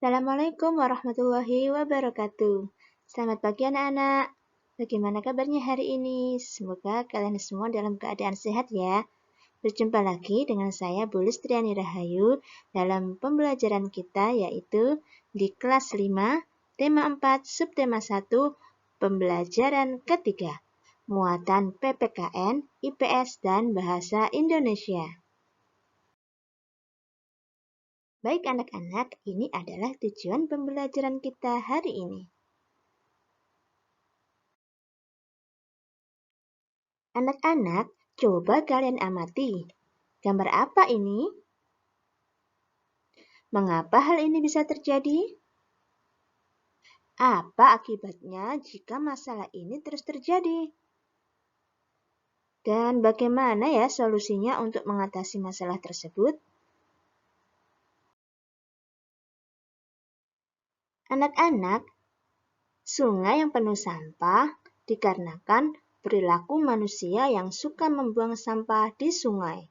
Assalamualaikum warahmatullahi wabarakatuh. Selamat pagi anak-anak. Bagaimana kabarnya hari ini? Semoga kalian semua dalam keadaan sehat ya. Berjumpa lagi dengan saya Bu Listriani Rahayu dalam pembelajaran kita yaitu di kelas 5, tema 4, subtema 1, pembelajaran ketiga, muatan PPKN, IPS, dan Bahasa Indonesia. Baik anak-anak, ini adalah tujuan pembelajaran kita hari ini. Anak-anak, coba kalian amati. Gambar apa ini? Mengapa hal ini bisa terjadi? Apa akibatnya jika masalah ini terus terjadi? Dan bagaimana ya solusinya untuk mengatasi masalah tersebut? Anak-anak, sungai yang penuh sampah dikarenakan perilaku manusia yang suka membuang sampah di sungai.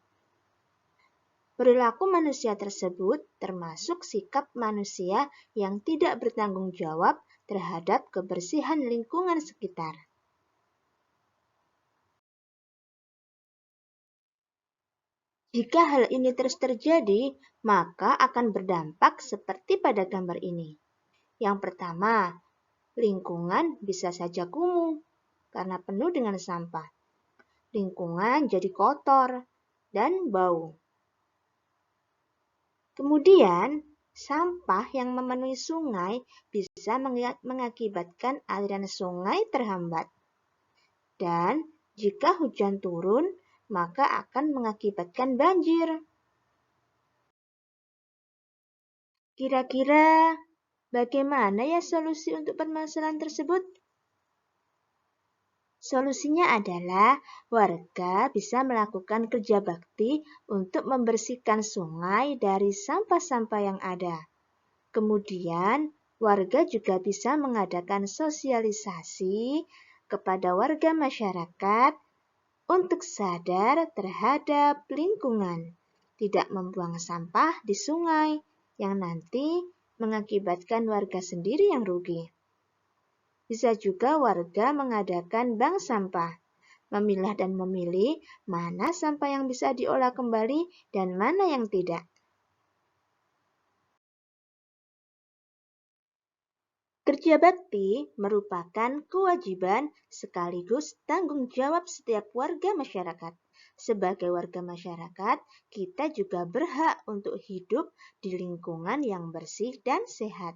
Perilaku manusia tersebut termasuk sikap manusia yang tidak bertanggung jawab terhadap kebersihan lingkungan sekitar. Jika hal ini terus terjadi, maka akan berdampak seperti pada gambar ini. Yang pertama, lingkungan bisa saja kumuh karena penuh dengan sampah. Lingkungan jadi kotor dan bau. Kemudian, sampah yang memenuhi sungai bisa mengakibatkan aliran sungai terhambat. Dan jika hujan turun, maka akan mengakibatkan banjir. Kira-kira bagaimana ya solusi untuk permasalahan tersebut? Solusinya adalah warga bisa melakukan kerja bakti untuk membersihkan sungai dari sampah-sampah yang ada. Kemudian, warga juga bisa mengadakan sosialisasi kepada warga masyarakat untuk sadar terhadap lingkungan, tidak membuang sampah di sungai yang nanti mengakibatkan warga sendiri yang rugi. Bisa juga warga mengadakan bank sampah, memilah dan memilih mana sampah yang bisa diolah kembali dan mana yang tidak. Kerja bakti merupakan kewajiban sekaligus tanggung jawab setiap warga masyarakat. Sebagai warga masyarakat, kita juga berhak untuk hidup di lingkungan yang bersih dan sehat.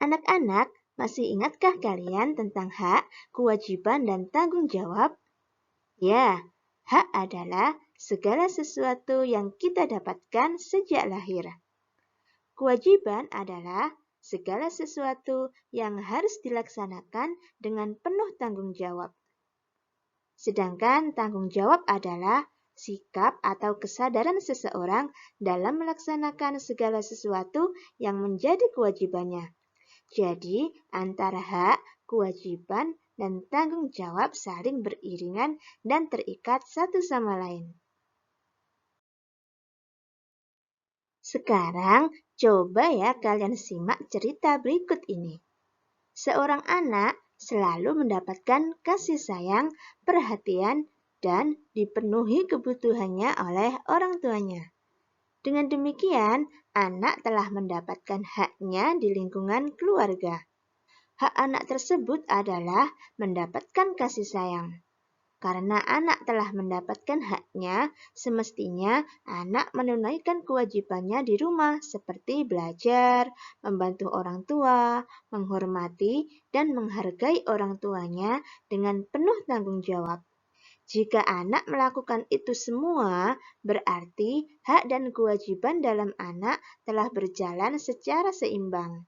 Anak-anak, masih ingatkah kalian tentang hak, kewajiban, dan tanggung jawab? Ya, hak adalah segala sesuatu yang kita dapatkan sejak lahir. Kewajiban adalah segala sesuatu yang harus dilaksanakan dengan penuh tanggung jawab. Sedangkan tanggung jawab adalah sikap atau kesadaran seseorang dalam melaksanakan segala sesuatu yang menjadi kewajibannya. Jadi, antara hak, kewajiban, dan tanggung jawab saling beriringan dan terikat satu sama lain. Sekarang, coba ya kalian simak cerita berikut ini. Seorang anak selalu mendapatkan kasih sayang, perhatian, dan dipenuhi kebutuhannya oleh orang tuanya. Dengan demikian, anak telah mendapatkan haknya di lingkungan keluarga. Hak anak tersebut adalah mendapatkan kasih sayang. Karena anak telah mendapatkan haknya, semestinya anak menunaikan kewajibannya di rumah seperti belajar, membantu orang tua, menghormati, dan menghargai orang tuanya dengan penuh tanggung jawab. Jika anak melakukan itu semua, berarti hak dan kewajiban dalam anak telah berjalan secara seimbang.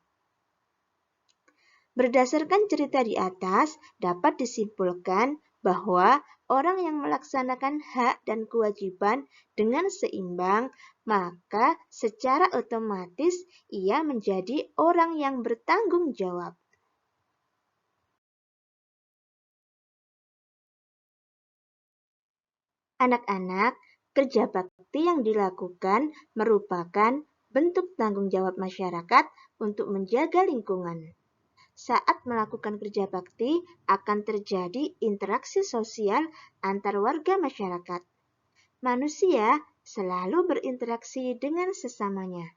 Berdasarkan cerita di atas, dapat disimpulkan bahwa orang yang melaksanakan hak dan kewajiban dengan seimbang, maka secara otomatis ia menjadi orang yang bertanggung jawab. Anak-anak, Kerja bakti yang dilakukan merupakan bentuk tanggung jawab masyarakat untuk menjaga lingkungan. Saat melakukan kerja bakti akan terjadi interaksi sosial antar warga masyarakat. Manusia selalu berinteraksi dengan sesamanya.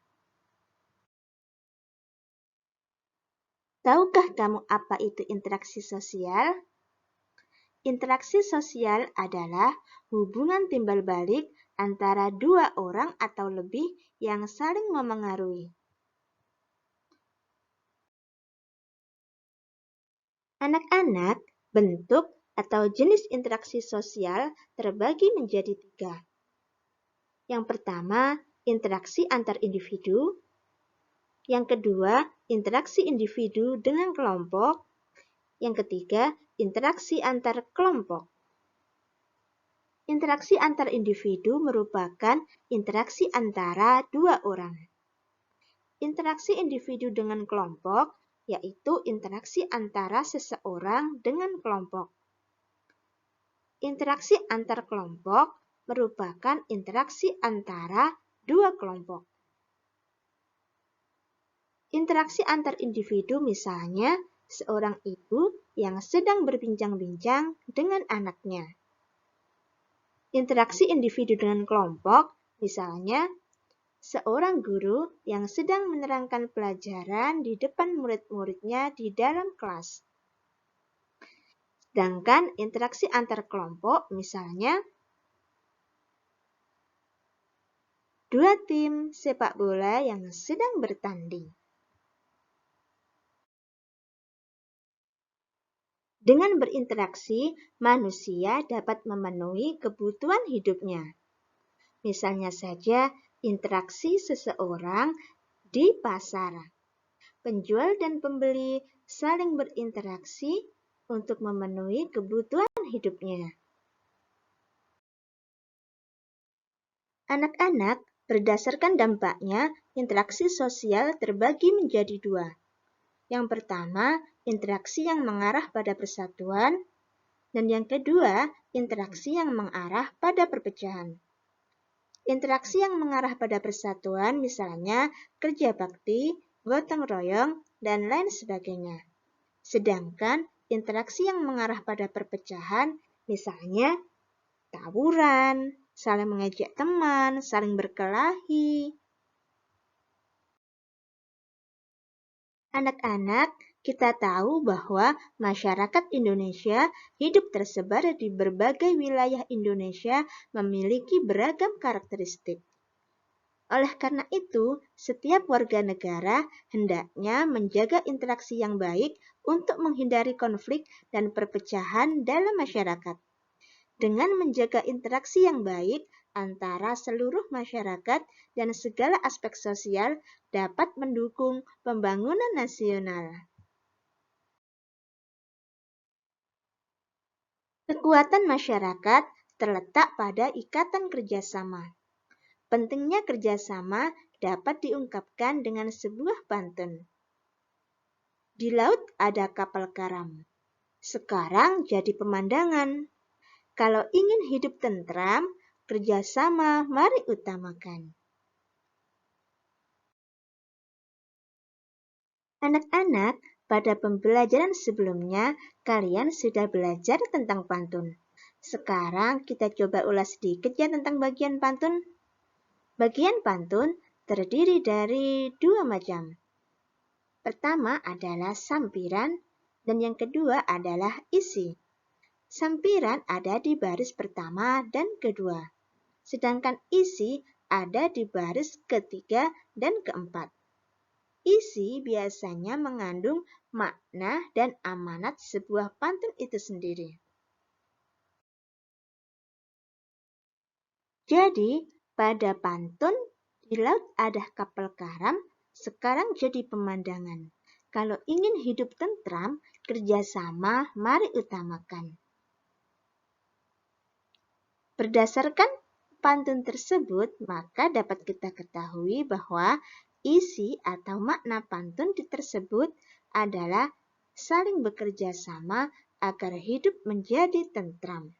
Tahukah kamu apa itu interaksi sosial? Interaksi sosial adalah hubungan timbal balik antara dua orang atau lebih yang saling memengaruhi. Anak-anak, bentuk atau jenis interaksi sosial terbagi menjadi 3. Yang pertama, interaksi antar individu. Yang kedua, interaksi individu dengan kelompok. Yang ketiga, interaksi antar kelompok. Interaksi antar individu merupakan interaksi antara dua orang. Interaksi individu dengan kelompok yaitu interaksi antara seseorang dengan kelompok. Interaksi antar kelompok merupakan interaksi antara dua kelompok. Interaksi antar individu misalnya seorang ibu yang sedang berbincang-bincang dengan anaknya. Interaksi individu dengan kelompok, misalnya seorang guru yang sedang menerangkan pelajaran di depan murid-muridnya di dalam kelas. Sedangkan interaksi antar kelompok, misalnya dua tim sepak bola yang sedang bertanding. Dengan berinteraksi, manusia dapat memenuhi kebutuhan hidupnya. Misalnya saja, interaksi seseorang di pasar. Penjual dan pembeli saling berinteraksi untuk memenuhi kebutuhan hidupnya. Anak-anak, berdasarkan dampaknya, interaksi sosial terbagi menjadi 2. Yang pertama, interaksi yang mengarah pada persatuan, dan yang kedua, interaksi yang mengarah pada perpecahan. Interaksi yang mengarah pada persatuan misalnya kerja bakti, gotong royong, dan lain sebagainya. Sedangkan interaksi yang mengarah pada perpecahan misalnya tawuran, saling mengejek teman, saling berkelahi. Anak-anak, kita tahu bahwa masyarakat Indonesia hidup tersebar di berbagai wilayah Indonesia memiliki beragam karakteristik. Oleh karena itu, setiap warga negara hendaknya menjaga interaksi yang baik untuk menghindari konflik dan perpecahan dalam masyarakat. Dengan menjaga interaksi yang baik antara seluruh masyarakat dan segala aspek sosial dapat mendukung pembangunan nasional. Kekuatan masyarakat terletak pada ikatan kerjasama. Pentingnya kerjasama dapat diungkapkan dengan sebuah pantun. Di laut ada kapal karam, sekarang jadi pemandangan. Kalau ingin hidup tentram, kerjasama mari utamakan. Anak-anak, pada pembelajaran sebelumnya, kalian sudah belajar tentang pantun. Sekarang kita coba ulas sedikit ya tentang bagian pantun. Bagian pantun terdiri dari 2 macam. Pertama adalah sampiran dan yang kedua adalah isi. Sampiran ada di baris pertama dan kedua, sedangkan isi ada di baris ketiga dan keempat. Isi biasanya mengandung makna dan amanat sebuah pantun itu sendiri. Jadi, pada pantun, di laut ada kapal karam, sekarang jadi pemandangan. Kalau ingin hidup tentram, kerjasama mari utamakan. Berdasarkan pantun tersebut, maka dapat kita ketahui bahwa isi atau makna pantun tersebut adalah saling bekerja sama agar hidup menjadi tentram.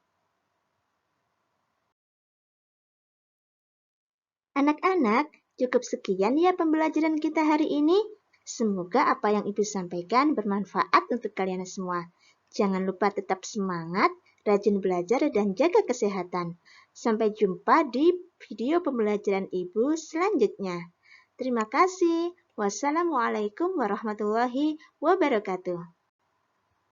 Anak-anak, cukup sekian ya pembelajaran kita hari ini. Semoga apa yang Ibu sampaikan bermanfaat untuk kalian semua. Jangan lupa tetap semangat, rajin belajar, dan jaga kesehatan. Sampai jumpa di video pembelajaran Ibu selanjutnya. Terima kasih. Wassalamualaikum warahmatullahi wabarakatuh.